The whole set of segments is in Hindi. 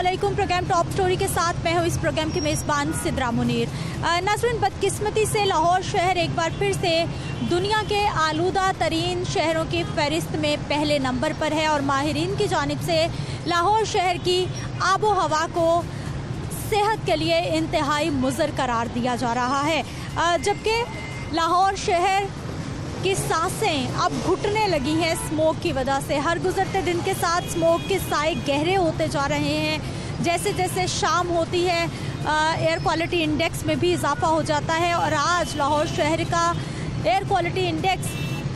अस्सलामुअलैकुम। प्रोग्राम टॉप स्टोरी के साथ मैं हूँ इस प्रोग्राम की मेज़बान सिद्रा मुनीर। नाज़रीन, बदकिस्मती से लाहौर शहर एक बार फिर से दुनिया के आलूदा तरीन शहरों की फहरिस्त में पहले नंबर पर है और माहिरीन की जानिब से लाहौर शहर की आबो हवा को सेहत के लिए इंतहाई मुज़र करार दिया जा रहा है, जबकि लाहौर शहर की सांसें अब घुटने लगी हैं स्मोक की वजह से। हर गुजरते दिन के साथ स्मोक के साए गहरे होते जा रहे हैं। जैसे जैसे शाम होती है एयर क्वालिटी इंडेक्स में भी इजाफा हो जाता है और आज लाहौर शहर का एयर क्वालिटी इंडेक्स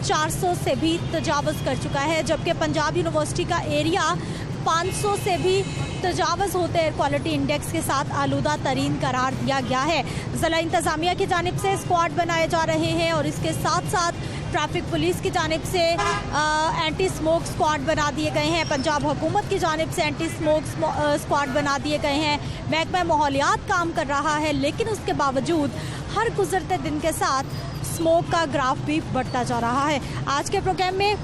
400 से भी तजावज़ कर चुका है, जबकि पंजाब यूनिवर्सिटी का एरिया 500 से भी तजावज़ होते एयर क्वालिटी इंडेक्स के साथ आलूदा तरीन करार दिया गया है। ज़िला इंतज़ामिया की जानिब से स्क्वाड बनाए जा रहे हैं और इसके साथ साथ ट्रैफिक पुलिस की जानिब से एंटी स्मोक स्क्वाड बना दिए गए हैं। पंजाब हुकूमत की जानिब से एंटी स्मोक स्क्वाड बना दिए गए हैं। महकमा माहौलियात काम कर रहा है, लेकिन उसके बावजूद हर गुजरते दिन के साथ स्मोक का ग्राफ भी बढ़ता जा रहा है। आज के प्रोग्राम में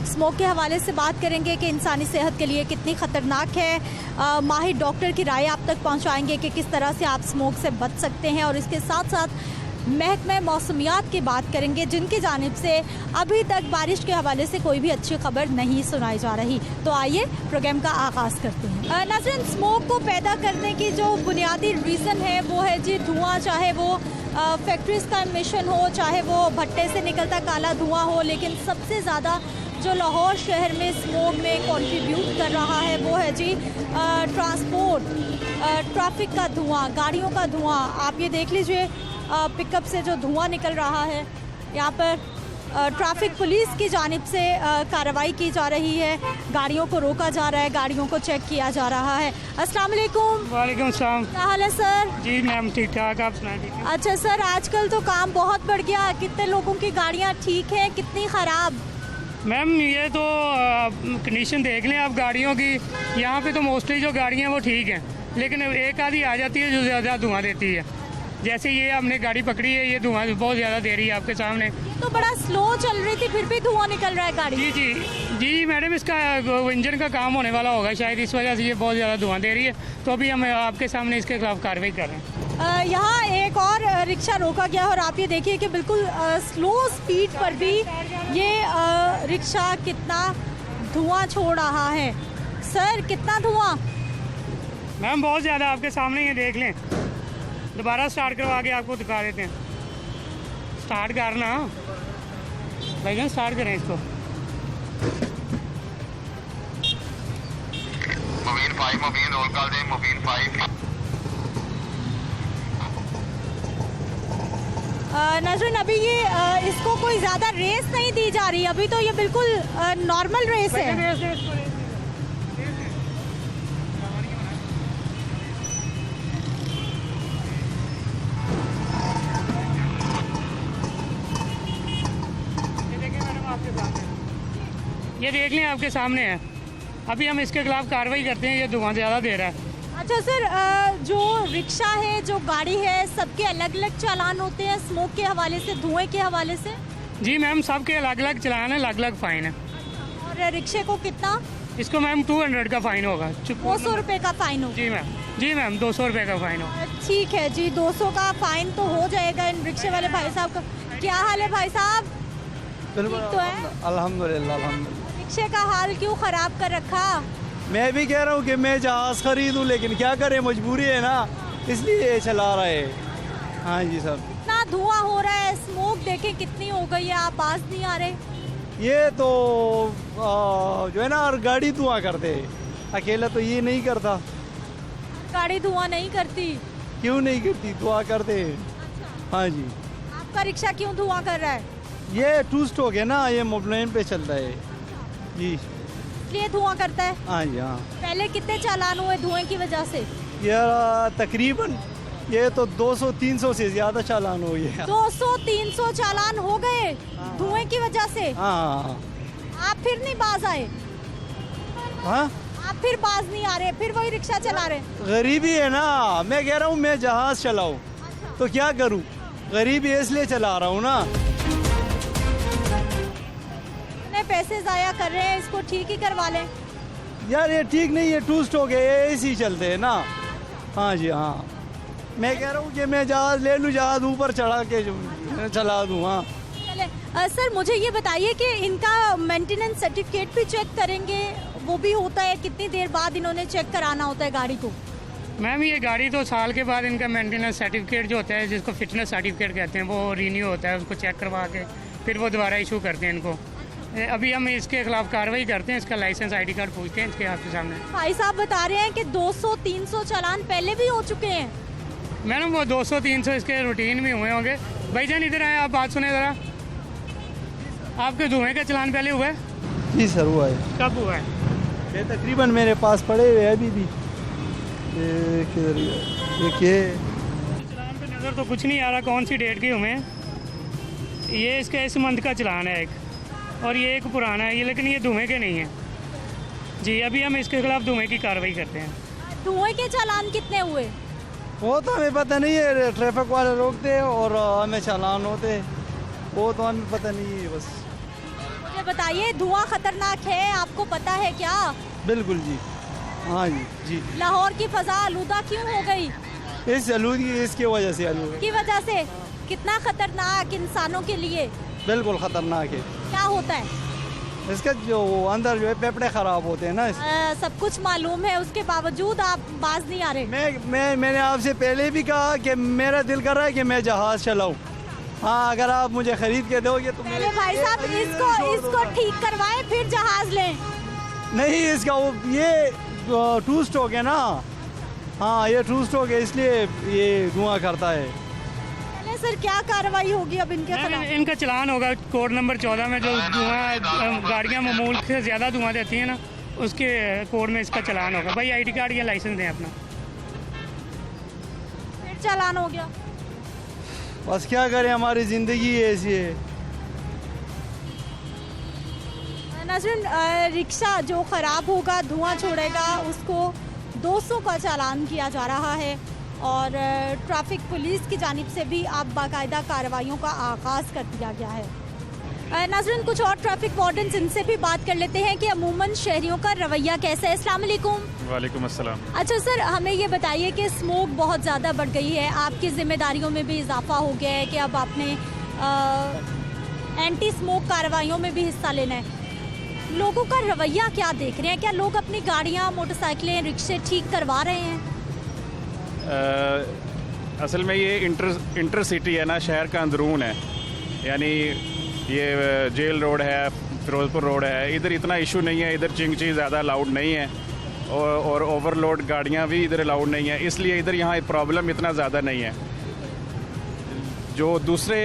स्मोक के हवाले से बात करेंगे कि इंसानी सेहत के लिए कितनी ख़तरनाक है। माहिर डॉक्टर की राय आप तक पहुंचाएंगे कि किस तरह से आप स्मोक से बच सकते हैं और इसके साथ साथ महकमा मौसमियात की बात करेंगे, जिनकी जानिब से अभी तक बारिश के हवाले से कोई भी अच्छी खबर नहीं सुनाई जा रही। तो आइए प्रोग्राम का आगाज़ करते हैं। नाज़रीन, स्मोक को पैदा करने की जो बुनियादी रीज़न है वो है जी धुआं, चाहे वो फैक्ट्रीज़ का एमिशन हो, चाहे वो भट्टे से निकलता काला धुआं हो, लेकिन सबसे ज़्यादा जो लाहौर शहर में स्मोक में कंट्रीब्यूट कर रहा है वो है जी ट्रांसपोर्ट, ट्रैफिक का धुआं, गाड़ियों का धुआं। आप ये देख लीजिए पिकअप से जो धुआं निकल रहा है। यहाँ पर ट्रैफिक पुलिस की जानिब से कार्रवाई की जा रही है, गाड़ियों को रोका जा रहा है, गाड़ियों को चेक किया जा रहा है। अस्सलाम वालेकुम। वालेकुम सलाम। क्या हाल है सर? जी मैम ठीक ठाक, आप सुनाइए। अच्छा सर, आजकल तो काम बहुत बढ़ गया, कितने लोगों की गाड़ियाँ ठीक हैं, कितनी ख़राब? मैम ये तो कंडीशन देख लें आप गाड़ियों की। यहाँ पे तो मोस्टली जो गाड़ियाँ वो ठीक हैं, लेकिन एक आधी आ जाती है जो ज़्यादा धुआं देती है। जैसे ये हमने गाड़ी पकड़ी है, ये धुआं बहुत ज़्यादा दे रही है आपके सामने। तो बड़ा स्लो चल रही थी, फिर भी धुआं निकल रहा है गाड़ी। जी मैडम, इसका इंजन का काम होने वाला होगा शायद, इस वजह से ये बहुत ज़्यादा धुआं दे रही है। तो अभी हम आपके सामने इसके खिलाफ कार्रवाई कर रहे हैं। यहाँ एक और रिक्शा रोका गया और आप ये देखिए कि बिल्कुल स्लो स्पीड पर भी ये रिक्शा कितना धुआं छोड़ रहा है। सर, कितना धुआं? मैम बहुत ज़्यादा, आपके सामने ये देख लें। दोबारा स्टार्ट करवा के आपको दिखा देते हैं। स्टार्ट करना भाई, स्टार्ट करें इसको। मोबिन 5 मोबिन रोल कॉल दें, मोबिन 5। नाज़रीन, अभी ये इसको कोई ज़्यादा रेस नहीं दी जा रही, अभी तो ये बिल्कुल नॉर्मल रेस है। ये देख लें आपके सामने है। अभी हम इसके खिलाफ कार्रवाई करते हैं, ये धुआं ज़्यादा दे रहा है। अच्छा सर, जो रिक्शा है, जो गाड़ी है, सबके अलग अलग चालान होते हैं स्मोक के हवाले से, धुएं के हवाले से? जी मैम, सबके अलग अलग चालान है, अलग अलग फ़ाइन है। और रिक्शे को कितना? इसको मैम 200 का फ़ाइन होगा। 200 रुपये का फ़ाइन होगा? जी मैम 200 रुपये का फ़ाइन होगा। ठीक है जी, 200 का फ़ाइन तो हो जाएगा इन रिक्शे वाले भाई साहब का। क्या हाल है भाई साहब? ठीक तो है? अल्हम्दुलिल्लाह। रिक्शे का हाल क्यों ख़राब कर रखा? मैं भी कह रहा हूँ कि मैं जहाज़ खरीदूँ, लेकिन क्या करें, मजबूरी है ना, इसलिए चला रहे हैं। हाँ जी सर। इतना धुआं हो रहा है, स्मोक देखें कितनी हो गई है, आप बाज नहीं आ रहे। ये तो जो है ना, और गाड़ी धुआं करते हैं, अकेला तो ये नहीं करता। गाड़ी धुआं नहीं करती? क्यों नहीं करती, धुआं करते हैं। अच्छा। हाँ जी। आपका रिक्शा क्यों धुआं कर रहा है? ये टू स्टॉक है ना, ये मोबाइल पे चल रहा है जी, इसलिए धुआं करता है। हाँ जी हाँ। पहले कितने चालान हुए धुएं की वजह से? ये तकरीबन ये तो 200-300 से ज़्यादा चालान हो गया। 200-300 चालान हो गए धुएं की वजह से? हाँ। आप फिर नहीं बाज आए? हाँ, आप फिर बाज नहीं आ रहे, फिर वही रिक्शा चला रहे? गरीबी है ना, मैं कह रहा हूँ मैं जहाज चलाऊँ। तो क्या करूँ, गरीबी इसलिए चला रहा हूँ ना। पैसे ज़ाया कर रहे हैं, इसको ठीक ही करवा लें। यार ये ठीक नहीं है, 2 स्ट्रोक है, ये ऐसे ही चलते हैं ना। हाँ जी हाँ, मैं कह रहा हूँ कि मैं जहाज़ ले लूँ, जहाज़ ऊपर चढ़ा के चला दूँ। हाँ चले सर, मुझे ये बताइए कि इनका मेंटेनेंस सर्टिफिकेट भी चेक करेंगे, वो भी होता है? कितनी देर बाद इन्होंने चेक कराना होता है गाड़ी को? मैम ये गाड़ी तो साल के बाद इनका मेंटेनेंस सर्टिफिकेट जो होता है, जिसको फिटनेस सर्टिफिकेट कहते हैं, वो रिन्यू होता है। उसको चेक करवा के फिर वो दोबारा इशू करते हैं इनको। अभी हम इसके खिलाफ कार्रवाई करते हैं, इसका लाइसेंस ID कार्ड पूछते हैं इसके आपके सामने। भाई साहब बता रहे हैं कि 200-300 चालान पहले भी हो चुके हैं। मैडम वो 200-300 इसके रूटीन में हुए होंगे। भाईजान इधर आए, आप बात सुने ज़रा। आपके धुएं का चालान पहले हुआ है? जी सर हुआ है। कब हुआ है? ये तकरीबन मेरे पास पड़े हुए हैं अभी भी। देखिए चालान पे नज़र तो कुछ नहीं आ रहा कौन सी डेट के हुए हैं। ये इसका इस मंथ का चालान है एक, और ये एक पुराना है ये, लेकिन ये धुएं के नहीं है जी। अभी हम इसके खिलाफ धुएं की कार्रवाई करते हैं। धुएं के चालान कितने हुए? वो तो हमें पता नहीं है, ट्रैफिक वाले रोकते हैं और हमें चालान होते, वो तो हमें पता नहीं है। बस मुझे बताइए, धुआं खतरनाक है, आपको पता है क्या? बिल्कुल जी, हाँ जी जी। लाहौर की फजा आलूदा क्यों हो गई? इस आलूदगी इसकी वजह से की वजह से? कितना खतरनाक इंसानों के लिए? बिल्कुल खतरनाक है। क्या होता है इसका जो अंदर जो है फेफड़े खराब होते हैं ना। सब कुछ मालूम है, उसके बावजूद आप बाज नहीं आ रहे। मैंने आपसे पहले भी कहा कि मेरा दिल कर रहा है कि मैं जहाज चलाऊं। हाँ, अगर आप मुझे खरीद के दोगे तो पहले भाई साहब इसको ठीक करवाएं, फिर जहाज लें। नहीं, इसका वो ये 2 स्ट्रोक है ना। हाँ, ये 2 स्ट्रोक है, इसलिए ये धुआं करता है। सर क्या कार्रवाई होगी अब इनके खिलाफ? इनका चालान होगा कोड नंबर 14 में, जो धुआं गाड़ियाँ मामूल से ज़्यादा धुआं देती हैं ना, उसके कोड में इसका चालान होगा। भाई ID कार्ड या लाइसेंस दें अपना। फिर चालान हो गया। बस क्या करें, हमारी ज़िंदगी ऐसी है। नाज़रीन, रिक्शा जो ख़राब होगा, धुआं छोड़ेगा, उसको 200 का चालान किया जा रहा है और ट्रैफिक पुलिस की जानिब से भी अब बाकायदा कार्रवाइयों का आगाज़ कर दिया गया है। नाज़रीन, कुछ और ट्रैफिक वार्डन्स, इनसे भी बात कर लेते हैं कि अमूमन शहरियों का रवैया कैसा है। अस्सलाम वालेकुम। वालेकुम अस्सलाम। अच्छा सर, हमें ये बताइए कि स्मोक बहुत ज़्यादा बढ़ गई है, आपकी जिम्मेदारियों में भी इजाफा हो गया है कि अब आपने एंटी स्मोक कार्रवाइयों में भी हिस्सा लेना है। लोगों का रवैया क्या देख रहे हैं? क्या लोग अपनी गाड़ियाँ, मोटरसाइकिलें, रिक्शे ठीक करवा रहे हैं? असल में ये इंटर सिटी है ना, शहर का अंदरून है। यानी ये जेल रोड है, फिरोजपुर रोड है, इधर इतना इशू नहीं है। इधर चिंगची ज़्यादा अलाउड नहीं है और ओवरलोड गाड़ियाँ भी इधर अलाउड नहीं है, इसलिए इधर यहाँ प्रॉब्लम इतना ज़्यादा नहीं है। जो दूसरे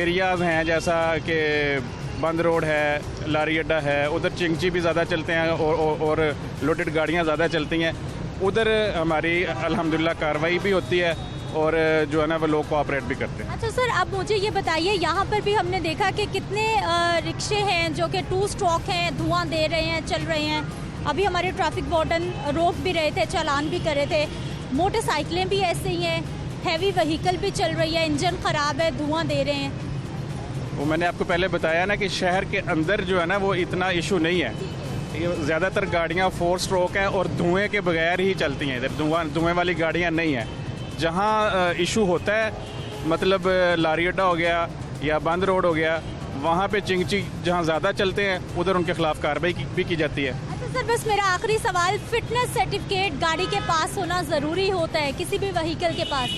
एरियाज़ हैं, जैसा कि बंद रोड है, लारी अड्डा है, उधर चिंगची भी ज़्यादा चलते हैं और लोडेड गाड़ियाँ ज़्यादा चलती हैं। उधर हमारी अल्हम्दुलिल्लाह कार्रवाई भी होती है और जो है ना वो लोग कोऑपरेट भी करते हैं। अच्छा सर, अब मुझे ये बताइए, यहाँ पर भी हमने देखा कि कितने रिक्शे हैं जो कि 2 स्ट्रोक हैं, धुआं दे रहे हैं, चल रहे हैं। अभी हमारे ट्रैफिक वार्डन रोक भी रहे थे, चालान भी कर रहे थे। मोटरसाइकिलें भी ऐसे ही हैं, हैवी व्हीकल भी चल रही है, इंजन ख़राब है, धुआं दे रहे हैं। वो मैंने आपको पहले बताया ना कि शहर के अंदर जो है ना वो इतना इशू नहीं है। ज़्यादातर गाड़ियाँ 4 स्ट्रोक हैं और धुएं के बगैर ही चलती हैं। इधर धुएं वाली गाड़ियाँ नहीं हैं। जहाँ इशू होता है, मतलब लारी अड्डा हो गया या बंद रोड हो गया, वहाँ पे चिंगची जहाँ ज़्यादा चलते हैं, उधर उनके खिलाफ कार्रवाई भी की जाती है। अच्छा सर, बस मेरा आखिरी सवाल, फिटनेस सर्टिफिकेट गाड़ी के पास होना ज़रूरी होता है किसी भी व्हीकल के पास?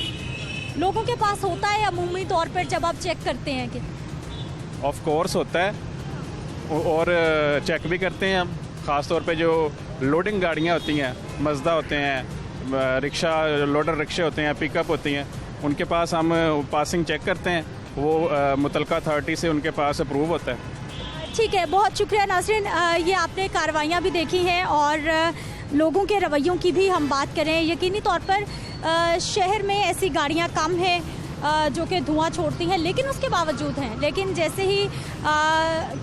लोगों के पास होता है अमूमी तौर पर जब आप चेक करते हैं कि? ऑफ कोर्स होता है और चेक भी करते हैं हम। ख़ास तौर पे जो लोडिंग गाड़ियाँ होती हैं, मज़दा होते हैं, रिक्शा, लोडर रिक्शे होते हैं, पिकअप होती हैं, उनके पास हम पासिंग चेक करते हैं। वो मुतलका अथॉरिटी से उनके पास अप्रूव होता है। ठीक है, बहुत शुक्रिया नाज़रीन। ये आपने कार्रवाइयाँ भी देखी हैं और लोगों के रवैयों की भी हम बात करें। यकीनी तौर पर शहर में ऐसी गाड़ियाँ कम हैं जो कि धुआं छोड़ती हैं, लेकिन उसके बावजूद हैं। लेकिन जैसे ही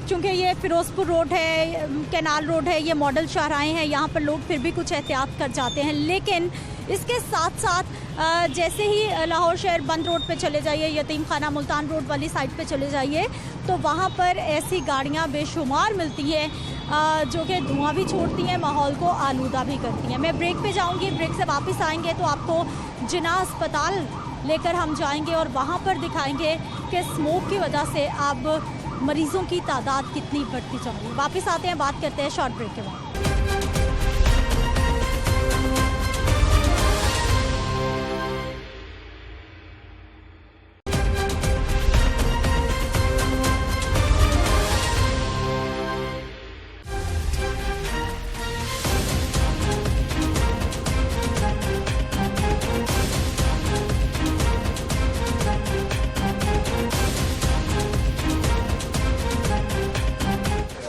चूँकि ये फिरोजपुर रोड है, कैनाल रोड है, ये मॉडल शाहराहें हैं, यहाँ पर लोग फिर भी कुछ एहतियात कर जाते हैं। लेकिन इसके साथ साथ जैसे ही लाहौर शहर बंद रोड पे चले जाइए, यतीम खाना मुल्तान रोड वाली साइड पे चले जाइए, तो वहाँ पर ऐसी गाड़ियाँ बेशुमार मिलती हैं जो कि धुआं भी छोड़ती हैं, माहौल को आलूदा भी करती हैं। मैं ब्रेक पे जाऊँगी, ब्रेक से वापस आएंगे तो आपको जिन्ना अस्पताल लेकर हम जाएंगे और वहाँ पर दिखाएंगे कि स्मोक की वजह से अब मरीज़ों की तादाद कितनी बढ़ती जा रही है। वापस आते हैं, बात करते हैं शॉर्ट ब्रेक के बाद।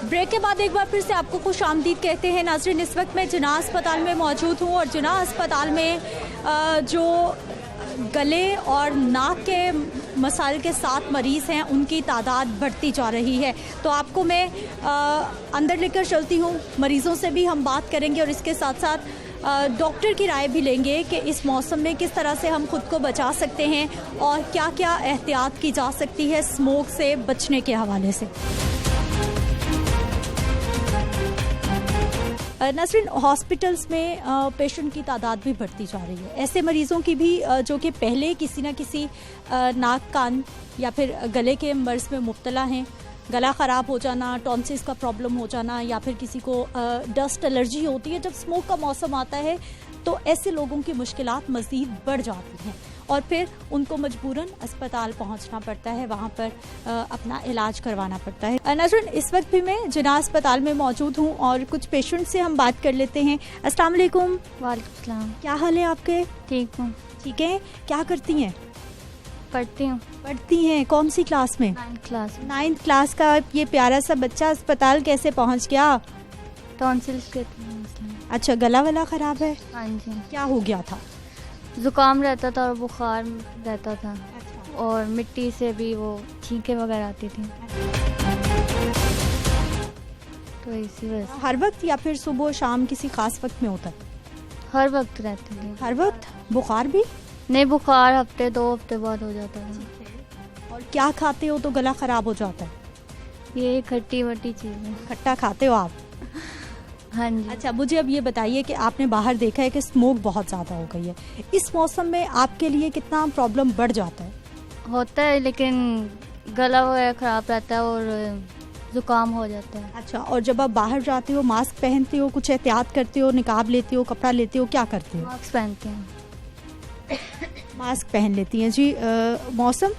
ब्रेक के बाद एक बार फिर से आपको खुश आमदीद कहते हैं। नाज़रीन, इस वक्त मैं जिन्ना अस्पताल में मौजूद हूँ और जिन्ना अस्पताल में जो गले और नाक के मसाइल के साथ मरीज़ हैं उनकी तादाद बढ़ती जा रही है। तो आपको मैं अंदर लेकर चलती हूँ, मरीज़ों से भी हम बात करेंगे और इसके साथ साथ डॉक्टर की राय भी लेंगे कि इस मौसम में किस तरह से हम खुद को बचा सकते हैं और क्या क्या एहतियात की जा सकती है स्मोक से बचने के हवाले से। नाज़रीन, हॉस्पिटल्स में पेशेंट की तादाद भी बढ़ती जा रही है। ऐसे मरीज़ों की भी जो कि पहले किसी न किसी नाक, कान या फिर गले के मर्ज़ में मुब्तला हैं, गला ख़राब हो जाना, टॉन्सिस का प्रॉब्लम हो जाना या फिर किसी को डस्ट एलर्जी होती है। जब स्मोक का मौसम आता है तो ऐसे लोगों की मुश्किलात मज़ीद बढ़ जाती हैं और फिर उनको मजबूरन अस्पताल पहुंचना पड़ता है, वहां पर अपना इलाज करवाना पड़ता है। नाज़रीन, इस वक्त भी मैं जिन्ना अस्पताल में मौजूद हूं और कुछ पेशेंट से हम बात कर लेते हैं। अस्सलाम वालेकुम। वालेकुम सलाम। क्या हाल है आपके? ठीक हूँ। ठीक है। क्या करती हैं? पढ़ती हूँ। पढ़ती हैं? कौन सी क्लास में? 9th class. 9th क्लास का ये प्यारा सा बच्चा अस्पताल कैसे पहुँच गया? टॉन्सिल्स के। अच्छा, गला वाला ख़राब है? हाँ जी। क्या हो गया था? ज़ुकाम रहता था और बुखार रहता था और मिट्टी से भी वो छींकें वगैरह आती थी, तो इसी वजह से। हर वक्त या फिर सुबह शाम किसी खास वक्त में होता है? हर वक्त रहती थी। हर वक्त? बुखार भी? नहीं, बुखार हफ्ते 2 हफ्ते बाद हो जाता था। और क्या खाते हो तो गला ख़राब हो जाता है? ये खट्टी वट्टी चीज़ें। खट्टा खाते हो आप? हाँ जी। अच्छा, मुझे अब ये बताइए कि आपने बाहर देखा है कि स्मोक बहुत ज़्यादा हो गई है, इस मौसम में आपके लिए कितना प्रॉब्लम बढ़ जाता है? होता है, लेकिन गला वगैरह ख़राब रहता है और ज़ुकाम हो जाता है। अच्छा, और जब आप बाहर जाते हो मास्क पहनते हो, कुछ एहतियात करते हो, निकाब लेते हो, कपड़ा लेते हो, क्या करते हो? मास्क पहनते हैं। मास्क पहन लेती हैं जी। मौसम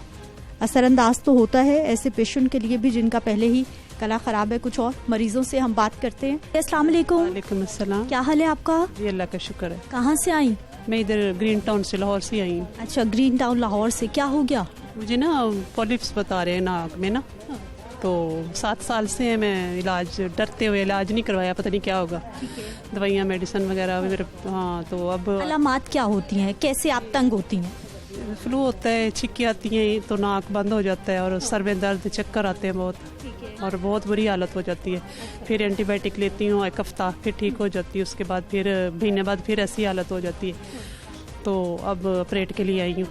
असरअंदाज तो होता है ऐसे पेशेंट के लिए भी जिनका पहले ही गला ख़राब है। कुछ और मरीजों से हम बात करते हैं। अस्सलाम वालेकुम। वालेकुम अस्सलाम। क्या हाल है आपका? जी अल्लाह का शुक्र है। कहाँ से आई? मैं इधर ग्रीन टाउन से, लाहौर से आई हूँ। अच्छा, ग्रीन टाउन लाहौर से। क्या हो गया? मुझे ना पॉलिप्स बता रहे हैं नाक में ना, तो 7 साल से मैं इलाज, डरते हुए इलाज नहीं करवाया, पता नहीं क्या होगा, दवाइयाँ मेडिसिन वगैरह मेरे। हाँ, तो अब अलामात क्या होती हैं, कैसे आप तंग होती हैं? फ्लू होता है, छिक्की आती हैं तो नाक बंद हो जाता है और सर में दर्द, चक्कर आते हैं बहुत और बहुत बुरी हालत हो जाती है। फिर एंटीबायोटिक लेती हूँ 1 हफ्ता, फिर ठीक हो जाती है। उसके बाद फिर महीने बाद फिर ऐसी हालत हो जाती है, तो अब ऑपरेट के लिए आई हूँ।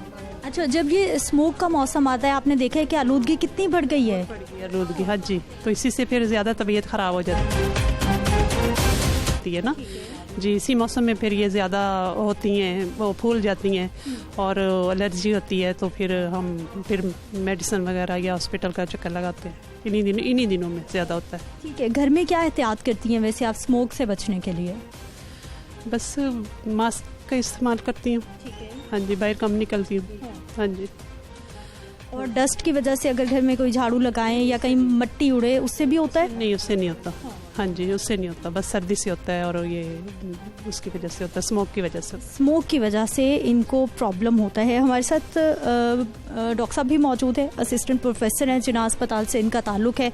अच्छा, जब ये स्मोक का मौसम आता है आपने देखा है कि आलूदगी कितनी बढ़ गई है? आलूदगी, हाँ जी, तो इसी से फिर ज़्यादा तबीयत ख़राब हो जाती है ना जी। इसी मौसम में फिर ये ज़्यादा होती हैं, वो फूल जाती हैं और एलर्जी होती है, तो फिर हम मेडिसिन वगैरह या हॉस्पिटल का चक्कर लगाते हैं। इन्हीं दिनों में ज़्यादा होता है। ठीक है। घर में क्या एहतियात करती हैं वैसे आप स्मोक से बचने के लिए? बस मास्क का इस्तेमाल करती हूँ। हाँ जी, बाहर कम निकलती हूँ। हाँ जी। और डस्ट की वजह से अगर घर में कोई झाड़ू लगाएं या कहीं मिट्टी उड़े, उससे भी होता है? नहीं, उससे नहीं होता। हाँ जी, उससे नहीं होता, बस सर्दी से होता है और ये उसकी वजह से होता है, स्मोक की वजह से। स्मोक की वजह से इनको प्रॉब्लम होता है। हमारे साथ डॉक्टर साहब भी मौजूद है, असिस्टेंट प्रोफेसर हैं, जिन्ना अस्पताल से इनका ताल्लुक है।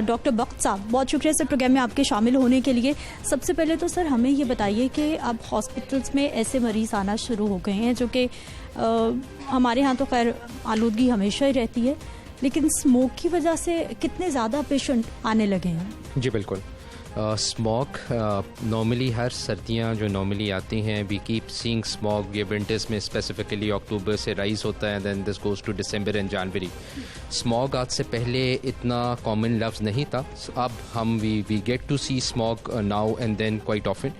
डॉक्टर बख्त साहब, बहुत शुक्रिया सर प्रोग्राम में आपके शामिल होने के लिए। सबसे पहले तो सर हमें ये बताइए कि अब हॉस्पिटल्स में ऐसे मरीज़ आना शुरू हो गए हैं जो कि हमारे यहाँ तो खैर आलूदगी हमेशा ही रहती है, लेकिन स्मोक की वजह से कितने ज़्यादा पेशेंट आने लगे हैं? जी बिल्कुल, स्मॉग नॉर्मली हर सर्दियाँ जो नॉर्मली आती हैं, वी कीप सीइंग स्मॉग। ये विंटर्स में स्पेसिफिकली अक्टूबर से राइज होता है, then this goes to December and January. Smog आज से पहले इतना कॉमन लफ्ज़ नहीं था, अब हम we get to see smog now and then quite often.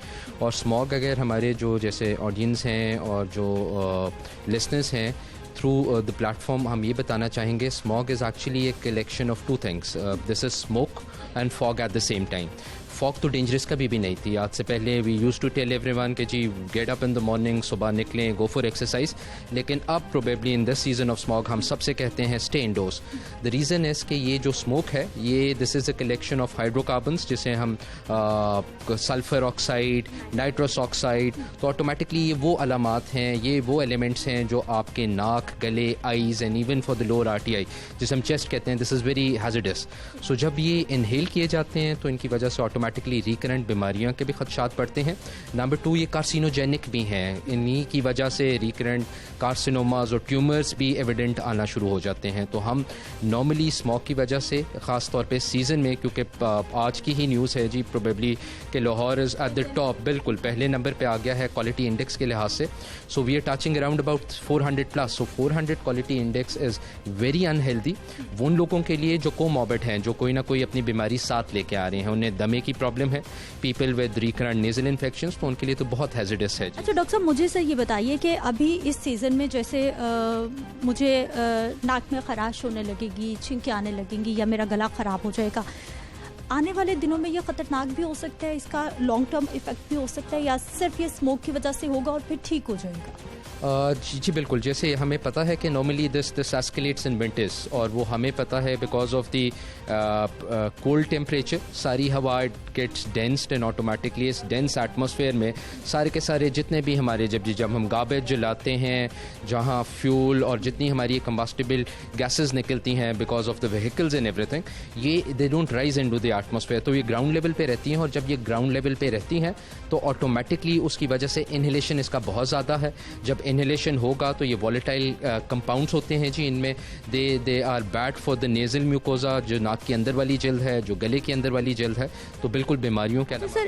और स्मॉग अगर हमारे जो जैसे ऑडियंस हैं और जो लिसनर्स हैं थ्रू द प्लेटफॉर्म हम ये बताना चाहेंगे, smog is actually a collection of two things, this is smoke and fog at the same time. Fog तो डेंजरस कभी भी नहीं थी। आज से पहले we use to tell everyone कि जी get up in the morning, सुबह निकलें, गो फॉर एक्सरसाइज, लेकिन अब probably in this season of smog हम सबसे कहते हैं stay indoors. The reason is कि ये जो स्मोक है ये this is a collection of hydrocarbons, जिसे हम सल्फर ऑक्साइड, नाइट्रस ऑक्साइड, तो ऑटोमेटिकली ये वो अलामात हैं, ये वो एलिमेंट्स हैं जो आपके नाक, गले, eyes and even for the lower RTI जिसे हम चेस्ट कहते हैं, दिस इज़ वेरी हैजर्डस। सो जब ये इनहेल किए जाते हैं तो इनकी वजह से ऑटोमेटिकली रिकरेंट बीमारियों के भी खदशात पड़ते हैं। नंबर 2, ये कार्सिनोजेनिक भी हैं, इन्हीं की वजह से रिकरेंट कार्सिनोमाज और ट्यूमर्स भी एविडेंट आना शुरू हो जाते हैं। तो हम नॉर्मली स्मोक की वजह से ख़ास तौर पे सीज़न में, क्योंकि आज की ही न्यूज़ है जी प्रोबेबली कि Lahore is at the top, बिल्कुल पहले नंबर पे आ गया है क्वालिटी इंडेक्स के लिहाज से। So we are touching around about 400 plus. So 400 quality index is very unhealthy वो उन लोगों के लिए जो कोमॉर्बिड हैं, जो कोई ना कोई अपनी बीमारी साथ लेके आ रहे हैं, उन्हें दमे की प्रॉब्लम है, people with recurrent nasal infections, तो उनके लिए तो बहुत हैजर्डस है। अच्छा डॉक्टर साहब, मुझे सर ये बताइए कि अभी इस सीज़न में जैसे मुझे नाक में खराश होने लगेगी, छिंकें आने लगेंगी या मेरा गला ख़राब हो जाएगा, आने वाले दिनों में ये ख़तरनाक भी हो सकता है, इसका लॉन्ग टर्म इफेक्ट भी हो सकता है, या सिर्फ ये स्मोक की वजह से होगा और फिर ठीक हो जाएगा? जी बिल्कुल, जैसे हमें पता है कि normally this escalates in winters, और वो हमें पता है because of the cold temperature, सारी हवा गेट्स डेंस्ड एंड ऑटोमेटिकली इस डेंस एटमॉस्फेयर में सारे के सारे जितने भी हमारे जब हम गार्बेज जलाते हैं, जहाँ फ्यूल और जितनी हमारी कंबस्टिबल गैसेस निकलती हैं because of the vehicles and everything, ये they don't rise into the atmosphere, तो ये ग्राउंड लेवल पे रहती हैं। और जब ये ग्राउंड लेवल पे रहती हैं तो ऑटोमेटिकली उसकी वजह से इनहेलेशन इसका बहुत ज़्यादा है। जब इनहेलेशन होगा तो ये वॉलेटाइल कंपाउंड्स होते हैं जी, इनमें they are bad for the nasal mucosa, जो नाक के अंदर वाली जल्द है, जो गले के अंदर वाली जल्द है, तो बिल्कुल बीमारियों के। तो सर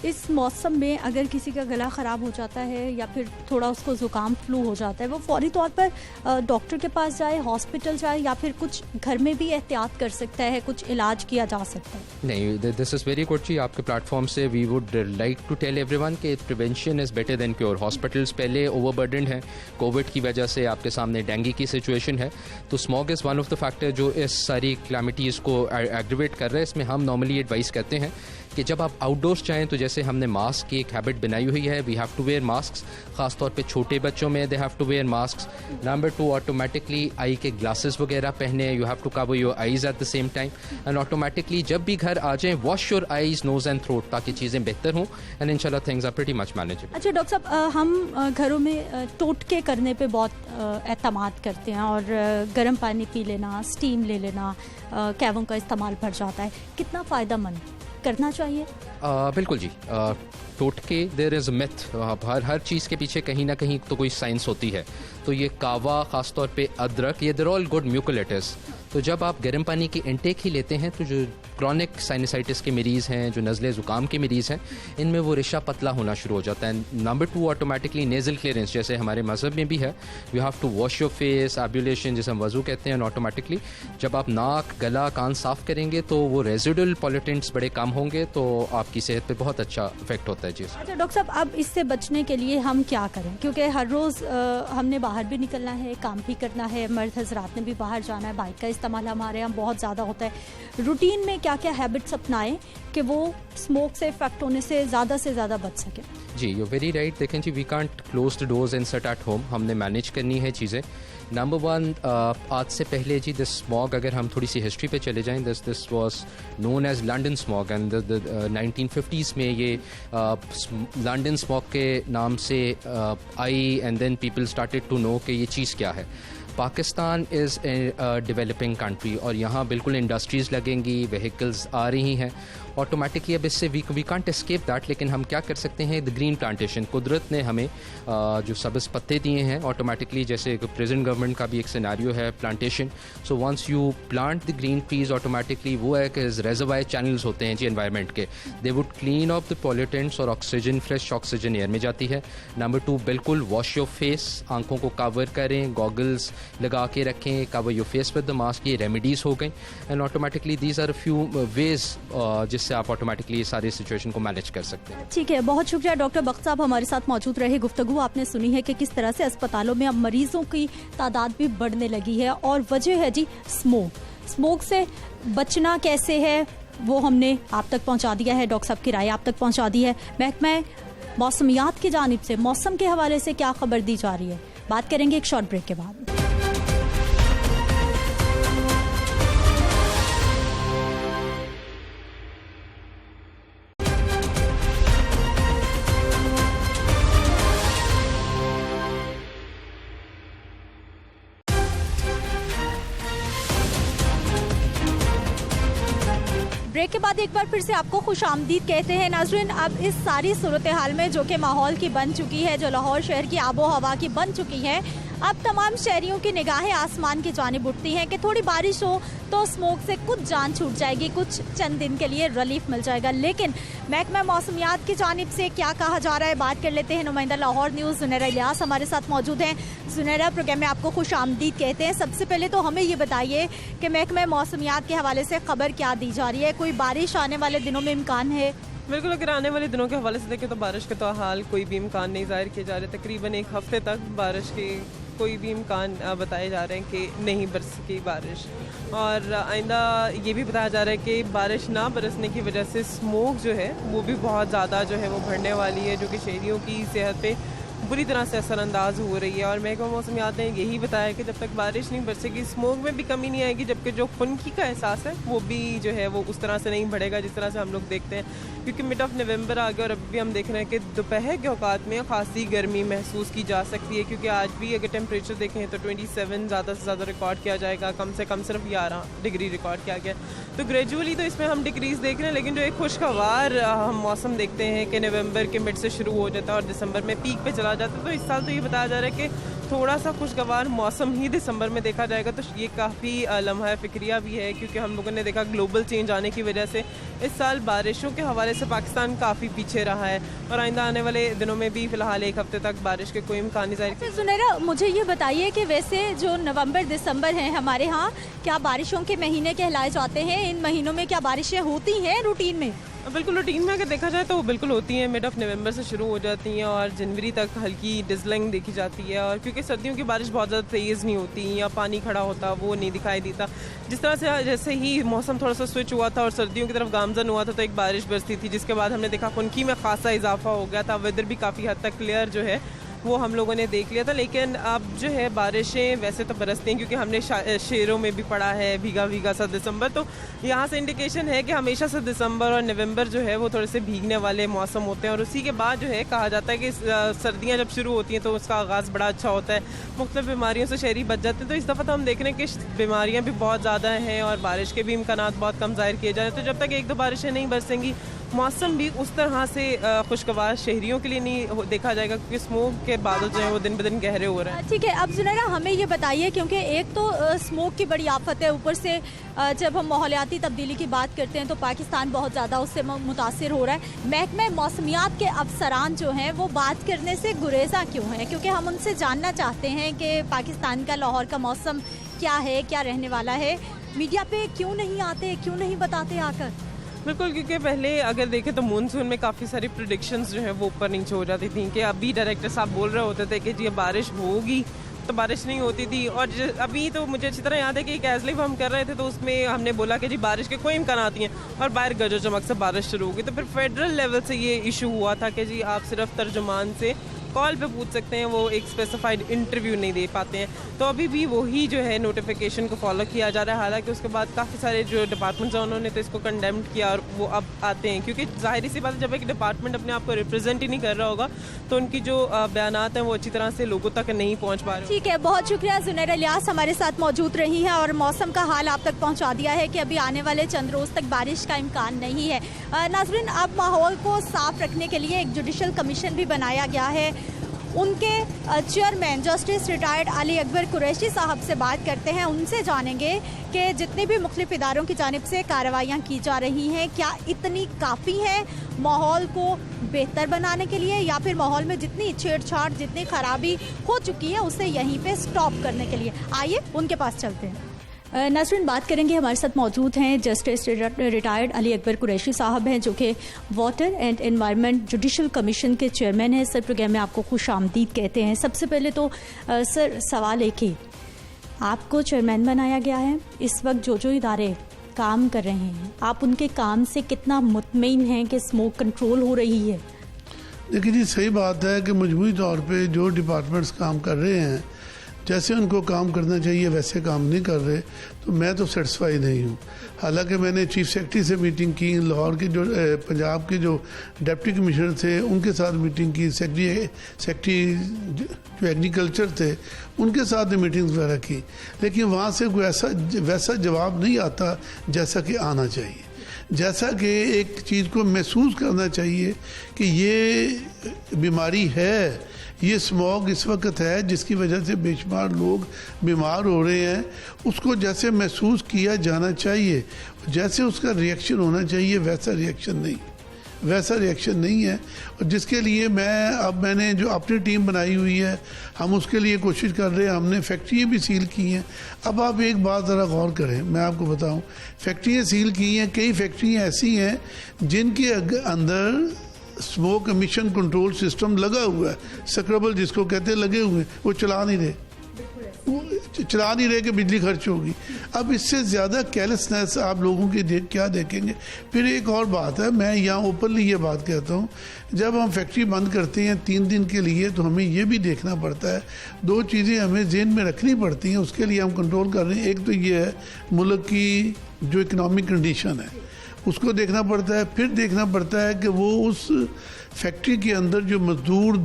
इस मौसम में अगर किसी का गला ख़राब हो जाता है या फिर थोड़ा उसको ज़ुकाम फ्लू हो जाता है, वो फौरी तौर पर डॉक्टर के पास जाए, हॉस्पिटल जाए, या फिर कुछ घर में भी एहतियात कर सकता है, कुछ इलाज किया जा सकता है? नहीं, दिस इज़ वेरी गुड जी। आपके प्लेटफॉर्म से we would like to tell everyone कि prevention is better than cure. Hospitals पहले ओवरबर्डन्ड हैं, कोविड की वजह से आपके सामने डेंगू की सिचुएशन है, तो smog is one of the factor जो इस सारी क्लैमिटीज़ को एग्रीवेट कर रहा है। इसमें हम नॉर्मली एडवाइस करते हैं कि जब आप आउटडोर्स जाएँ तो जैसे हमने मास्क की एक हैबिट बनाई हुई है, we have to wear mask, ख़ास तौर पे छोटे बच्चों में they have to wear mask. Number 2, automatically eye के ग्लासेस वगैरह पहने, you have to cover your eyes at the same time, and automatically जब भी घर आ जाएँ wash your eyes, nose and throat, ताकि चीज़ें बेहतर हों एंड इंशाल्लाह things are pretty much manageable. अच्छा डॉक्टर साहब, हम घरों में टोटके करने पे बहुत एतमाद करते हैं और गर्म पानी पी लेना, स्टीम ले लेना, कैवों का इस्तेमाल बढ़ जाता है, कितना फ़ायदेमंद करना चाहिए? बिल्कुल जी, टोटके देयर इज़ मिथ, हर चीज़ के पीछे कहीं ना कहीं तो कोई साइंस होती है। तो ये कावा, ख़ास तौर पे अदरक, ये देर ऑल गुड म्यूकोलेटिस। तो जब आप गर्म पानी की इंटेक ही लेते हैं तो जो क्रॉनिक साइनसाइटिस के मरीज़ हैं, जो नज़ले ज़ुकाम के मरीज़ हैं, इनमें वो रेशा पतला होना शुरू हो जाता है। नंबर 2, ऑटोमेटिकली नेज़ल क्लियरेंस, जैसे हमारे मज़हब में भी है, you have to wash your face, ablution जिसे हम वज़ू कहते हैं, ऑटोमेटिकली जब आप नाक, गला, कान साफ़ करेंगे तो वो रेजिडुअल पॉल्यूटेंट्स बड़े कम होंगे, तो आपकी सेहत पर बहुत अच्छा इफेक्ट होता है जी। अच्छा डॉक्टर साहब, अब इससे बचने के लिए हम क्या करें? क्योंकि हर रोज़ हमने बाहर भी निकलना है, काम भी करना है, मर्द हज़रात ने भी बाहर जाना है, बाइक का इस्तेमाल हमारे यहाँ बहुत ज़्यादा होता है, रूटीन में क्या क्या क्या हैबिट्स अपनाएं कि वो स्मोक से इफेक्ट होने से ज़्यादा बच सकें? जी, यू वेरी राइट। देखें जी, we can't close the doors and sit at home. हमने मैनेज करनी है चीज़ें। नंबर वन, आज से पहले जी दिस स्मॉग, अगर हम थोड़ी सी हिस्ट्री पे चले जाएं, this was known as London smog and 1950s में ये लंदन स्मॉग के नाम से आई and then people started to know कि ये चीज़ क्या है। Pakistan is a developing country और यहाँ बिल्कुल इंडस्ट्रीज़ लगेंगी, व्हीकल्स आ रही हैं ऑटोमेटिकली। अब इससे वी कांट एस्केप दैट, लेकिन हम क्या कर सकते हैं, द ग्रीन प्लांटेशन। कुदरत ने हमें जो सब्ज़ पत्ते दिए हैं ऑटोमेटिकली, जैसे प्रेजेंट गवर्नमेंट का भी एक सिनेरियो है plantation. So once you plant the green trees automatically वो एक रेजर्वायर चैनल्स होते हैं जी एनवायरनमेंट के, they would clean off the pollutants और ऑक्सीजन, फ्रेश ऑक्सीजन एयर में जाती है। नंबर टू, बिल्कुल वॉश योर फेस, आंखों को कवर करें, गॉगल्स लगा के रखें, cover your face with the mask. ये रेमेडीज़ हो गई and automatically these are few ways जिससे आप ऑटोमेटिकली सारी सिचुएशन को मैनेज कर सकते हैं। ठीक है, बहुत शुक्रिया डॉक्टर बख्श साहब हमारे साथ मौजूद रहे। गुफ्तगू आपने सुनी है कि किस तरह से अस्पतालों में अब मरीजों की तादाद भी बढ़ने लगी है और वजह है जी स्मोक से बचना कैसे है वो हमने आप तक पहुंचा दिया है, डॉक्टर साहब की राय आप तक पहुंचा दी है। महकमा मौसमियात की जानिब से मौसम के हवाले से क्या खबर दी जा रही है, बात करेंगे एक शॉर्ट ब्रेक के बाद। ब्रेक के बाद एक बार फिर से आपको खुशामदीद कहते हैं नाज़रीन। अब इस सारी सूरत हाल में जो कि माहौल की बन चुकी है, जो लाहौर शहर की आबो हवा की बन चुकी है, अब तमाम शहरियों की निगाहें आसमान की जानिब उठती हैं कि थोड़ी बारिश हो तो स्मोक से कुछ जान छूट जाएगी, कुछ चंद दिन के लिए रिलीफ मिल जाएगा। लेकिन महकमा मौसमियात की जानिब से क्या कहा जा रहा है, बात कर लेते हैं। नुमाइंदा लाहौर न्यूज़ ज़ुनैरा इलियास हमारे साथ मौजूद हैं। ज़ुनैरा, प्रोग्राम में आपको खुशामदीद कहते हैं। सबसे पहले तो हमें ये बताइए कि महकमा मौसमियात के हवाले से खबर क्या दी जा रही है, कोई बारिश आने वाले दिनों में इम्कान है? बिल्कुल, अगर आने वाले दिनों के हवाले से देखें तो बारिश के तो हाल कोई भी इम्कान नहीं ज़ाहिर किए जा रहे। तकरीबन एक हफ्ते तक बारिश के कोई भी इम्कान बताए जा रहे हैं कि नहीं बरसेगी बारिश। और आइंदा ये भी बताया जा रहा है कि बारिश ना बरसने की वजह से स्मोक जो है वो भी बहुत ज़्यादा जो है वो बढ़ने वाली है, जो कि शहरियों की सेहत पे बुरी तरह से असरअंदाज हो रही है। और महकमा मौसमियात ने यही बताया कि जब तक बारिश नहीं बरसेगी स्मोक में भी कमी नहीं आएगी, जबकि जो खुनकी का एहसास है वो भी जो है वो उस तरह से नहीं बढ़ेगा जिस तरह से हम लोग देखते हैं, क्योंकि मिड ऑफ नवंबर आ गया और अभी भी हम देख रहे हैं कि दोपहर के औकात में खासी गर्मी महसूस की जा सकती है। क्योंकि आज भी अगर टेम्परेचर देखें तो 27 ज़्यादा से ज़्यादा रिकॉर्ड किया जाएगा, कम से कम सिर्फ 11 डिग्री रिकॉर्ड किया गया। तो ग्रेजुअली तो इसमें हम डिग्रीज देख रहे हैं, लेकिन जो एक खुशगवार हम मौसम देखते हैं कि नवंबर के मिड से शुरू हो जाता है और दिसंबर में पीक पे चला जाता है। तो इस साल तो ये बताया जा रहा है कि थोड़ा सा खुशगवार मौसम ही दिसंबर में देखा जाएगा। तो ये काफ़ी लम्हा फिक्रिया भी है, क्योंकि हम लोगों ने देखा ग्लोबल चेंज आने की वजह से इस साल बारिशों के हवाले से पाकिस्तान काफ़ी पीछे रहा है और आइंदा आने वाले दिनों में भी फ़िलहाल एक हफ्ते तक बारिश के कोई इम्कान नहीं ज़ाहिर। ज़ुनैरा, मुझे ये बताइए कि वैसे जो नवंबर दिसंबर हैं हमारे यहाँ, क्या बारिशों के महीने कहलाए जाते हैं? इन महीनों में क्या बारिशें होती हैं रूटीन में? बिल्कुल, रूटीन में अगर देखा जाए तो वो बिल्कुल होती हैं। मिड ऑफ नवंबर से शुरू हो जाती हैं और जनवरी तक हल्की डिजलिंग देखी जाती है। और क्योंकि सर्दियों की बारिश बहुत ज़्यादा तेज़ नहीं होती या पानी खड़ा होता वो नहीं दिखाई देता, जिस तरह से जैसे ही मौसम थोड़ा सा स्विच हुआ था और सर्दियों की तरफ गामजन हुआ था तो एक बारिश बरसी थी, जिसके बाद हमने देखा खुनकी में खासा इजाफा हो गया था। वेदर भी काफ़ी हद तक क्लियर जो है वो हम लोगों ने देख लिया था। लेकिन अब जो है बारिशें वैसे तो बरसती हैं, क्योंकि हमने शेरों में भी पढ़ा है भीगा भीगा सा दिसंबर, तो यहाँ से इंडिकेशन है कि हमेशा से दिसंबर और नवंबर जो है वो थोड़े से भीगने वाले मौसम होते हैं। और उसी के बाद जो है कहा जाता है कि सर्दियाँ जब शुरू होती हैं तो उसका आगाज़ बड़ा अच्छा होता है, मुख्तलिफ बीमारियों से शहरी बच जाते हैं। तो इस दफ़ा तो हम देख रहे हैं कि बीमारियाँ भी बहुत ज़्यादा हैं और बारिश के भी इम्कानात बहुत कम ज़ाहिर किए जा रहे हैं। तो जब तक एक दो बारिशें नहीं बरसेंगी मौसम भी उस तरह से खुशगवार शहरियों के लिए नहीं देखा जाएगा, क्योंकि स्मोक के बादल जो है वो दिन ब दिन गहरे हो रहे हैं। ठीक है, अब ज़ुनैरा हमें ये बताइए, क्योंकि एक तो स्मोक की बड़ी आफत है, ऊपर से जब हम माहौलियाती तब्दीली की बात करते हैं तो पाकिस्तान बहुत ज़्यादा उससे मुतासिर हो रहा है। महकमा मौसमियात के अफसरान जो हैं वो बात करने से गुरेज़ा क्यों हैं? क्योंकि हम उनसे जानना चाहते हैं कि पाकिस्तान का लाहौर का मौसम क्या है, क्या रहने वाला है। मीडिया पे क्यों नहीं आते, क्यों नहीं बताते आकर? बिल्कुल, क्योंकि पहले अगर देखें तो मानसून में काफ़ी सारी प्रेडिक्शंस जो है वो ऊपर नीचे हो जाती थी कि अभी डायरेक्टर साहब बोल रहे होते थे कि जी बारिश होगी तो बारिश नहीं होती थी। और अभी तो मुझे अच्छी तरह याद है कि एक एज़लिफ हम कर रहे थे तो उसमें हमने बोला कि जी बारिश के कोई इम्कान आती हैं और बाहर गरज चमक से बारिश शुरू होगी। तो फिर फेडरल लेवल से ये इशू हुआ था कि जी आप सिर्फ तर्जुमान से कॉल पे पूछ सकते हैं, वो एक स्पेसिफाइड इंटरव्यू नहीं दे पाते हैं। तो अभी भी वही जो है नोटिफिकेशन को फॉलो किया जा रहा है। हालांकि उसके बाद काफ़ी सारे जो डिपार्टमेंट्स हैं उन्होंने तो इसको कंडेम्ड किया और वो अब आते हैं, क्योंकि जाहिर सी बात है जब एक डिपार्टमेंट अपने आप को रिप्रेजेंट ही नहीं कर रहा होगा तो उनकी जो बयानात हैं वो अच्छी तरह से लोगों तक नहीं पहुँच पा रहे। ठीक है, बहुत शुक्रिया। जुनैर इलियास हमारे साथ मौजूद रही है और मौसम का हाल आप तक पहुँचा दिया है कि अभी आने वाले चंद रोज़ तक बारिश का इम्कान नहीं है। नाज़रीन, अब माहौल को साफ रखने के लिए एक जुडिशल कमीशन भी बनाया गया है। उनके chairman justice retired Ali Akbar Qureshi साहब से बात करते हैं, उनसे जानेंगे कि जितने भी मुख्तलिफ इदारों की जानिब से कार्रवाइयाँ की जा रही हैं क्या इतनी काफ़ी हैं माहौल को बेहतर बनाने के लिए, या फिर माहौल में जितनी छेड़छाड़ जितनी खराबी हो चुकी है उसे यहीं पे स्टॉप करने के लिए। आइए उनके पास चलते हैं। नाज़रीन, बात करेंगे, हमारे साथ मौजूद हैं जस्टिस रिटायर्ड अली अकबर कुरैशी साहब हैं जो कि water and environment judicial commission के चेयरमैन हैं। सर, प्रोग्राम में आपको खुश आमदीद कहते हैं। सबसे पहले तो सर सवाल एक ही, आपको चेयरमैन बनाया गया है, इस वक्त जो इदारे काम कर रहे हैं आप उनके काम से कितना मुतमईन हैं कि स्मोक कंट्रोल हो रही है? देखिए जी, सही बात है कि मजमूई तौर पर जो डिपार्टमेंट्स काम कर रहे हैं जैसे उनको काम करना चाहिए वैसे काम नहीं कर रहे, तो मैं तो सेटिस्फाई नहीं हूँ। हालांकि मैंने चीफ सेक्रेटरी से मीटिंग की, लाहौर के जो पंजाब के जो डिप्टी कमिश्नर थे उनके साथ मीटिंग की, सेक्रेटरी जो एग्रीकल्चर थे उनके साथ मीटिंग्स वगैरह की, लेकिन वहाँ से कोई वैसा जवाब नहीं आता जैसा कि आना चाहिए। जैसा कि एक चीज़ को महसूस करना चाहिए कि ये बीमारी है, ये स्मॉग इस वक्त है जिसकी वजह से बेशुमार लोग बीमार हो रहे हैं, उसको जैसे महसूस किया जाना चाहिए, जैसे उसका रिएक्शन होना चाहिए वैसा रिएक्शन नहीं है। और जिसके लिए मैंने जो अपनी टीम बनाई हुई है हम उसके लिए कोशिश कर रहे हैं। हमने फैक्ट्रियाँ भी सील की हैं। अब आप एक बात ज़रा गौर करें, मैं आपको बताऊं, फैक्ट्रियाँ सील की हैं, कई फैक्ट्रियाँ ऐसी हैं जिनके अंदर स्मोक एमिशन कंट्रोल सिस्टम लगा हुआ है, स्क्रबल जिसको कहते हैं, लगे हुए हैं, वो चला नहीं रहे कि बिजली खर्च होगी। अब इससे ज़्यादा केयरलेसनेस आप लोगों की क्या देखेंगे। फिर एक और बात है, मैं यहाँ ओपनली ये बात कहता हूँ, जब हम फैक्ट्री बंद करते हैं 3 दिन के लिए तो हमें ये भी देखना पड़ता है, 2 चीज़ें हमें जेहन में रखनी पड़ती हैं, उसके लिए हम कंट्रोल कर रहे हैं। एक तो ये है मुल्क की जो इकनॉमिक कंडीशन है उसको देखना पड़ता है, फिर देखना पड़ता है कि वो उस फैक्ट्री के अंदर जो मजदूर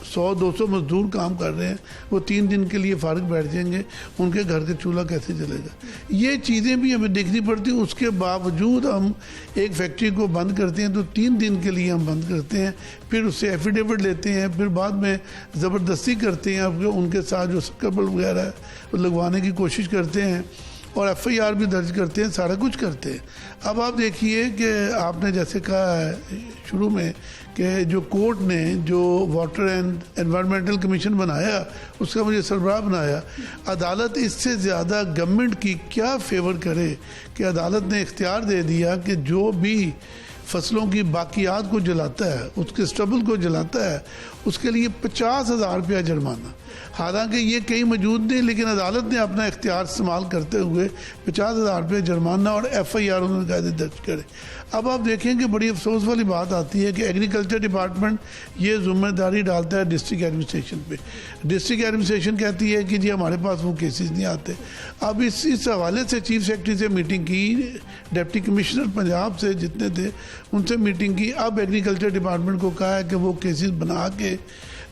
100-200 मजदूर काम कर रहे हैं वो 3 दिन के लिए फारिग बैठ जाएंगे, उनके घर का चूल्हा कैसे चलेगा, ये चीज़ें भी हमें देखनी पड़ती हैं। उसके बावजूद हम एक फैक्ट्री को बंद करते हैं तो 3 दिन के लिए हम बंद करते हैं, फिर उससे एफिडेविट लेते हैं, फिर बाद में ज़बरदस्ती करते हैं, उनके साथ जो स्क्रबल वगैरह है वो लगवाने की कोशिश करते हैं और FIR भी दर्ज करते हैं, सारा कुछ करते हैं। अब आप देखिए कि आपने जैसे कहा है शुरू में कि जो कोर्ट ने जो वाटर एंड एनवायरमेंटल कमीशन बनाया उसका मुझे सरबराह बनाया, अदालत इससे ज़्यादा गवर्नमेंट की क्या फेवर करे कि अदालत ने इख्तियार दे दिया कि जो भी फसलों की बाकियात को जलाता है, उसके स्टबल को जलाता है, उसके लिए 50,000 रुपया जुर्माना। हालांकि ये कहीं मौजूद नहीं, लेकिन अदालत ने अपना इख्तियार इस्तेमाल करते हुए 50,000 रुपये जुर्माना और FIR उन्होंने कायदे दर्ज करे। अब आप देखें कि बड़ी अफसोस वाली बात आती है कि एग्रीकल्चर डिपार्टमेंट ये जिम्मेदारी डालता है डिस्ट्रिक्ट एडमिनिस्ट्रेशन पे। डिस्ट्रिक्ट एडमिनिस्ट्रेशन कहती है कि जी हमारे पास वो केसेस नहीं आते। अब इस हवाले से चीफ सेक्रेटरी से मीटिंग की, डिप्टी कमिश्नर पंजाब से जितने थे उनसे मीटिंग की। अब एग्रीकल्चर डिपार्टमेंट को कहा है कि वो केसेस बना के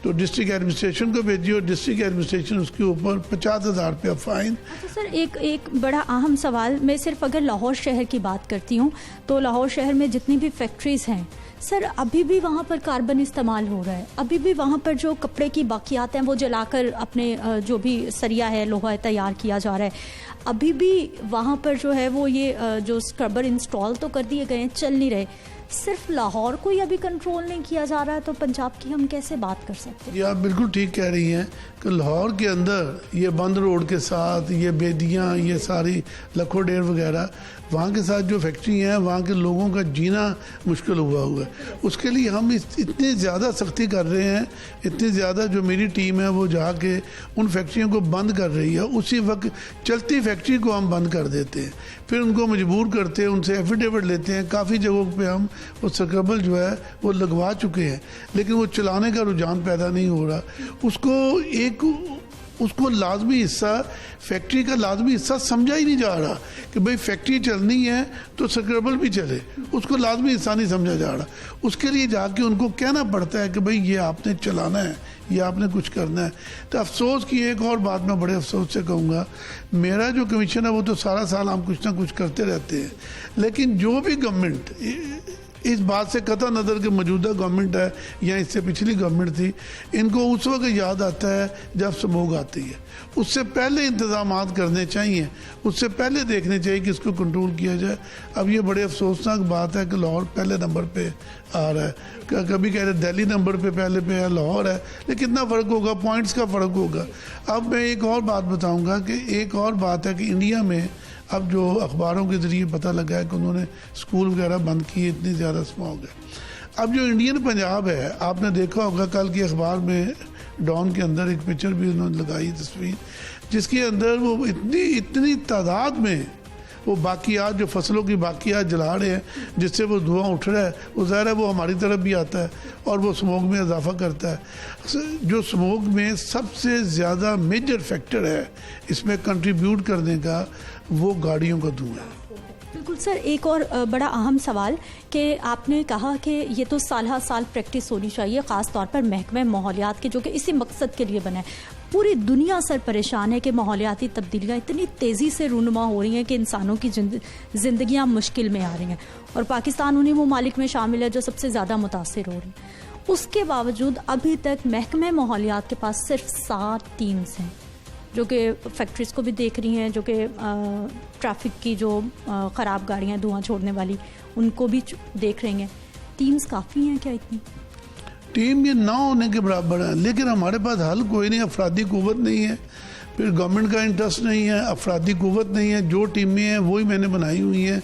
तो डिस्ट्रिक्ट एडमिनिस्ट्रेशन को भेजिए और डिस्ट्रिक्ट एडमिनिस्ट्रेशन उसके ऊपर 50,000 रुपया फाइन। अच्छा सर, एक बड़ा अहम सवाल, मैं सिर्फ अगर लाहौर शहर की बात करती हूँ तो लाहौर शहर में जितनी भी फैक्ट्रीज़ हैं सर, अभी भी वहाँ पर कार्बन इस्तेमाल हो रहा है, अभी भी वहाँ पर जो कपड़े की बाकियात हैं वो जलाकर अपने जो भी सरिया है लोहा तैयार किया जा रहा है, अभी भी वहाँ पर जो है वो ये जो स्क्रबर इंस्टॉल तो कर दिए गए हैं, चल नहीं रहे। सिर्फ लाहौर को ही अभी कंट्रोल नहीं किया जा रहा है तो पंजाब की हम कैसे बात कर सकते हैं? ये आप बिल्कुल ठीक कह रही हैं, कि लाहौर के अंदर ये बंद रोड के साथ ये बेदियाँ, ये सारी लखोडेर वगैरह, वहाँ के साथ जो फैक्ट्री हैं वहाँ के लोगों का जीना मुश्किल हुआ है। उसके लिए हम इतनी ज़्यादा सख्ती कर रहे हैं, इतनी ज़्यादा जो मेरी टीम है वो जाके उन फैक्ट्रियों को बंद कर रही है। उसी वक्त चलती फैक्ट्री को हम बंद कर देते हैं, फिर उनको मजबूर करते हैं, उनसे एफिडेविट लेते हैं। काफ़ी जगहों पे हम वो स्क्रबल जो है वो लगवा चुके हैं, लेकिन वो चलाने का रुझान पैदा नहीं हो रहा। उसको लाजमी हिस्सा, फैक्ट्री का लाजमी हिस्सा समझा ही नहीं जा रहा कि भाई फैक्ट्री चलनी है तो स्क्रबल भी चले, उसको लाजमी हिस्सा नहीं समझा जा रहा। उसके लिए जाके उनको कहना पड़ता है कि भाई ये आपने चलाना है, ये आपने कुछ करना है। तो अफसोस की एक और बात मैं बड़े अफसोस से कहूँगा, मेरा जो कमीशन है वो तो सारा साल हम कुछ ना कुछ करते रहते हैं, लेकिन जो भी गवर्नमेंट इस बात से कतई नज़र कि मौजूदा गवर्नमेंट है या इससे पिछली गवर्नमेंट थी, इनको उस वक्त याद आता है जब स्मोक आती है। उससे पहले इंतजाम करने चाहिए, उससे पहले देखने चाहिए कि इसको कंट्रोल किया जाए। अब ये बड़े अफसोसनाक बात है कि लाहौर पहले नंबर पे आ रहा है, कभी कह रहे दिल्ली नंबर पे पहले पे है, लाहौर है, लेकिन कितना फ़र्क होगा, पॉइंट्स का फ़र्क होगा। अब मैं एक और बात बताऊँगा कि एक और बात है कि इंडिया में अब जो अखबारों के ज़रिए पता लगा है कि उन्होंने स्कूल वगैरह बंद किए, इतनी ज़्यादा स्मॉग है। अब जो इंडियन पंजाब है, आपने देखा होगा कल की अखबार में डॉन के अंदर एक पिक्चर भी उन्होंने लगाई, तस्वीर, जिसके अंदर वो इतनी तादाद में वो बाकियात, जो फसलों की बाकियात जला रहे हैं, जिससे वो धुआं उठ रहा है, वो ज़ाहिर है वो हमारी तरफ भी आता है और वो स्मोक में इजाफा करता है। जो स्मोक में सबसे ज़्यादा मेजर फैक्टर है इसमें कंट्रीब्यूट करने का, वो गाड़ियों का धुआं है। बिल्कुल सर, एक और बड़ा अहम सवाल कि आपने कहा कि ये तो साल साल प्रैक्टिस होनी चाहिए, ख़ास तौर पर महकमे माहौलियात के, जो कि इसी मकसद के लिए बना है। पूरी दुनिया सर परेशान है कि माहौलियाती तब्दीलियाँ इतनी तेज़ी से रूनुमा हो रही हैं कि इंसानों की ज़िंदगियाँ मुश्किल में आ रही हैं, और पाकिस्तान उन्हीं ममालिक में शामिल है जो सबसे ज़्यादा मुतासिर हो रही हैं। उसके बावजूद अभी तक महकमे माहौलियात के पास सिर्फ 7 टीम्स हैं जो कि फैक्ट्रीज़ को भी देख रही हैं, जो कि ट्रैफिक की जो ख़राब गाड़ियाँ धुआं छोड़ने वाली उनको भी देख रही हैं। टीम्स काफ़ी हैं क्या इतनी? टीम ये ना होने के बराबर है, लेकिन हमारे पास हल कोई नहीं, अफरादी कुव्वत नहीं है, फिर गवर्नमेंट का इंटरेस्ट नहीं है, अफरादी कुव्वत नहीं है। जो टीमें हैं वही मैंने बनाई हुई हैं,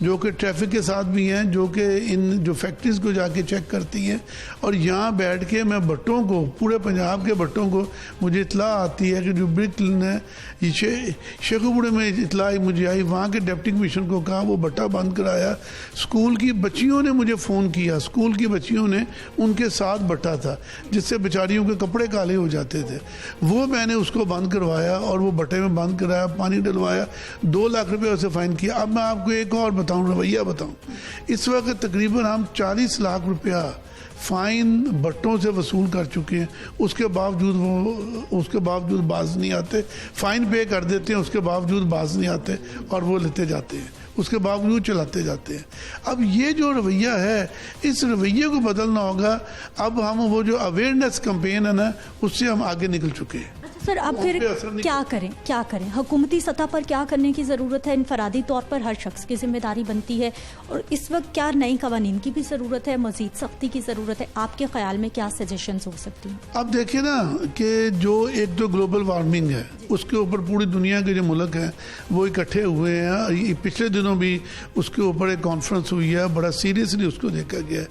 जो कि ट्रैफिक के साथ भी हैं, जो कि इन जो फैक्ट्रीज़ को जाके चेक करती हैं, और यहाँ बैठ के मैं भट्टों को, पूरे पंजाब के भट्टों को, मुझे इतला आती है कि जो ब्रिक है शेखुपुरे में इतला मुझे आई, वहाँ के डिप्टी कमिश्नर को कहा, वो भट्टा बंद कराया। स्कूल की बच्चियों ने मुझे फ़ोन किया, स्कूल की बच्चियों ने, उनके साथ भट्टा था जिससे बेचारियों के कपड़े काले हो जाते थे, वो मैंने उसको बंद करवाया और वो भट्टे में बंद कराया, पानी डलवाया, 2 लाख रुपये उसे फ़ाइन किया। अब मैं आपको एक और बताऊं, रवैया बताऊं, इस वक्त तकरीबन हम 40 लाख रुपया फ़ाइन भट्टों से वसूल कर चुके हैं। उसके बावजूद बाज नहीं आते, फ़ाइन पे कर देते हैं, उसके बावजूद बाज नहीं आते और वो लेते जाते हैं, उसके बावजूद चलाते जाते हैं। अब ये जो रवैया है, इस रवैये को बदलना होगा। अब हम वो जो अवेयरनेस कैंपेन है ना, उससे हम आगे निकल चुके हैं। सर अब फिर क्या करें हुकूमती सतह पर क्या करने की ज़रूरत है? इनफरादी तौर पर हर शख्स की जिम्मेदारी बनती है, और इस वक्त क्या नई कवानीन की भी ज़रूरत है, मज़ीद सख्ती की ज़रूरत है? आपके ख्याल में क्या सजेशंस हो सकती हैं? अब देखिए ना कि जो एक तो ग्लोबल वार्मिंग है, उसके ऊपर पूरी दुनिया के जो मुल्क हैं वो इकट्ठे हुए हैं। पिछले दिनों भी उसके ऊपर एक कॉन्फ्रेंस हुई है, बड़ा सीरियसली उसको देखा गया है।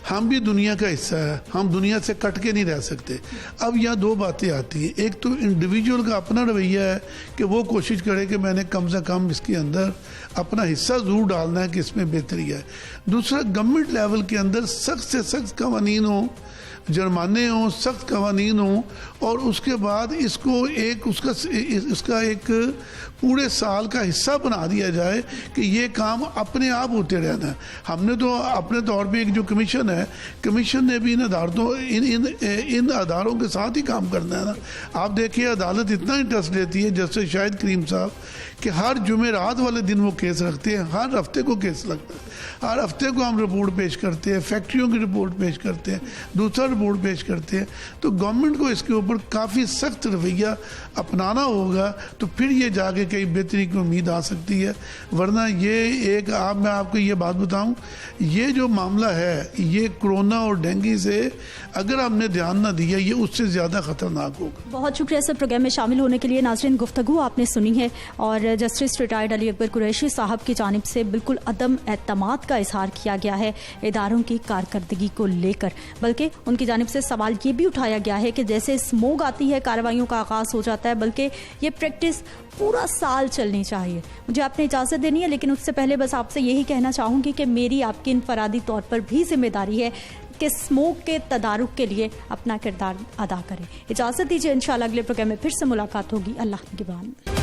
हम भी दुनिया का हिस्सा है, हम दुनिया से कट के नहीं रह सकते। अब यहाँ 2 बातें आती हैं, एक तो इंडिविजुअल का अपना रवैया है कि वो कोशिश करे कि मैंने कम से कम इसके अंदर अपना हिस्सा ज़रूर डालना है कि इसमें बेहतरी है। दूसरा, गवर्नमेंट लेवल के अंदर सख्त से सख्त कवानीन हो, जुर्माने हों, सख्त कवानीन हों, और उसके बाद इसको एक उसका एक पूरे साल का हिस्सा बना दिया जाए कि ये काम अपने आप होते रहना है। हमने तो अपने तौर पे एक जो कमीशन है, कमीशन ने भी इन अदारों के साथ ही काम करना है ना। आप देखिए अदालत इतना इंटरेस्ट लेती है, जैसे शाहिद करीम साहब, कि हर जुमेरात वाले दिन वो केस रखते हैं, हर हफ्ते को केस लगता है, हर हफ्ते को हम रिपोर्ट पेश करते हैं, फैक्ट्रियों की रिपोर्ट पेश करते हैं। दूसरा रिपोर्ट पेश करते हैं। तो गवर्नमेंट को इसके ऊपर काफ़ी सख्त रवैया अपनाना होगा, तो फिर ये जाके कई बेहतरी की उम्मीद आ सकती है। वरना ये एक मैं आपको ये बात बताऊं, ये जो मामला है ये कोरोना और डेंगू से अगर हमने ध्यान ना दिया ये उससे ज़्यादा ख़तरनाक होगा। बहुत शुक्रिया सर प्रोग्राम में शामिल होने के लिए। नाज़रीन, गुफ्तगू आपने सुनी है और जस्टिस रिटायर्ड अली अकबर कुरैशी साहब की जानिब से बिल्कुल अदम एतमाद का इजहार किया गया है इदारों की कारकर्दगी को लेकर, बल्कि उनकी जानिब से सवाल ये भी उठाया गया है कि जैसे स्मोग आती है कार्रवाइयों का आगाज़ हो जाता है, बल्कि ये प्रैक्टिस पूरा साल चलनी चाहिए। मुझे आपने इजाज़त देनी है, लेकिन उससे पहले बस आपसे यही कहना चाहूँगी कि मेरी आपकी इनफरादी तौर पर भी जिम्मेदारी है कि स्मोक के तदारुक के लिए अपना किरदार अदा करें। इजाज़त दीजिए, इंशाल्लाह अगले प्रोग्राम में फिर से मुलाकात होगी। अल्लाह निगहबान।